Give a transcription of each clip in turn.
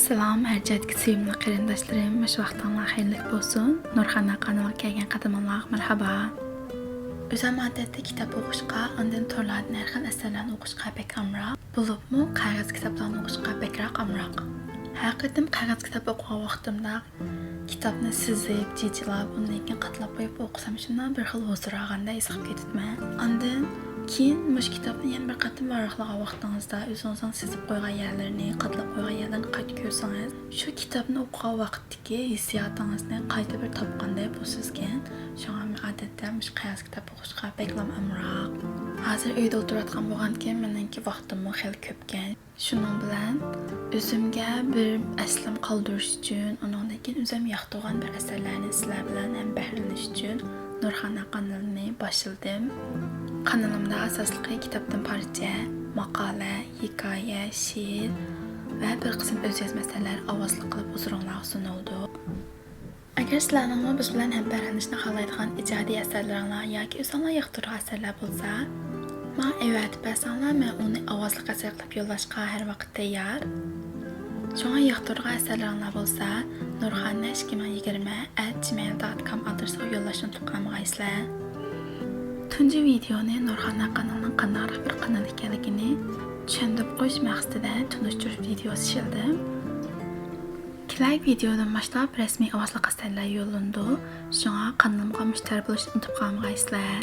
Selam, hər cədki sevimli qarindaşlarım, məş vaxtınlar xeyirlik olsun. Nurxana kanalıma gələn qadınlar, mərhaba. Özüm adətdə kitab oxuşqa, ondan torlardan hər xil əsərlərini oxuşqa bək amraq. Bulubmu qağaz kitablarını oxuşqa bəkrak amraq. Həqiqətən qağaz kitab oxuğa vaxtımda kitabni sizib, cicilab, ondan keyin qatlab qoyub oxusam şundan bir xil huzur alğanda esib ketibman. Ondan keyin mush kitabni yana bir qatim varaqlağa vaxtınızda özünüzün sizib qoyğan yerlərini, qatlab qoyğan yerlərini qayta görsanız, şu kitabni oxuğa vaxtdakı hissiyatınızı qayta bir tapqanday bo'lsizgan. Şuna adətdə mush qağaz kitab oxuşqa bəklam amraq. Hazır uyda oturayotgan bo'lganki, meningki vaqtimni xil ko'pgan. Şunun bilan özümga bir əslim qaldırış üçün, ondan keyin özüm yoqtirgan bir əsərlərni sizlar bilan ham bəhrəlanish üçün Nurxana kanalını başladım. Kanalımda asaslıqı kitabdan parça, maqala, hikaye, şiir və bir qism öz yazmasələr avazlı qılıb huzurunuzğa sunuldu. Əgər sizlərlə biz bilan həm bəhrələnishni xalaydigan icadi əsərlərlə yoki özünüzə yoqtirgan əsərlər bolsa, mən əvət bəsənlər mən onu avazlı əsər qılıb yollashqa hər vaxt tayyor. Şuna yoqtirgan əsərlərlə bolsa, nurxana2020@gmail.com adresiga yollashni unutmanglar. Tunji videoni Nurxana kanalının qanday bir kanal ekanligini tushuntirib qo'yish maqsadida tunishtirish videosi ishildim. Kerak videodan boshlab rasmiy ovozli asarlar yo'llandi. Shunga kanalimga mushtari bo'lishni unutib qolmaysizlar.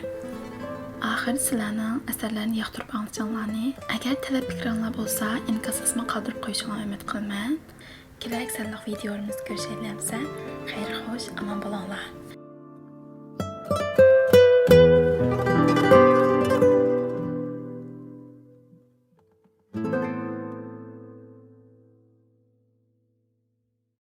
Oxir sizlarning asarlarni yoqtirib olishinglarni, agar talab fikringlar bo'lsa, inkasasma qoldirib qo'yishinglarni umid qilaman. Kerak sanliq videolarimiz ko'rishaylamsa, xayr xo'sh, omon bo'linglar.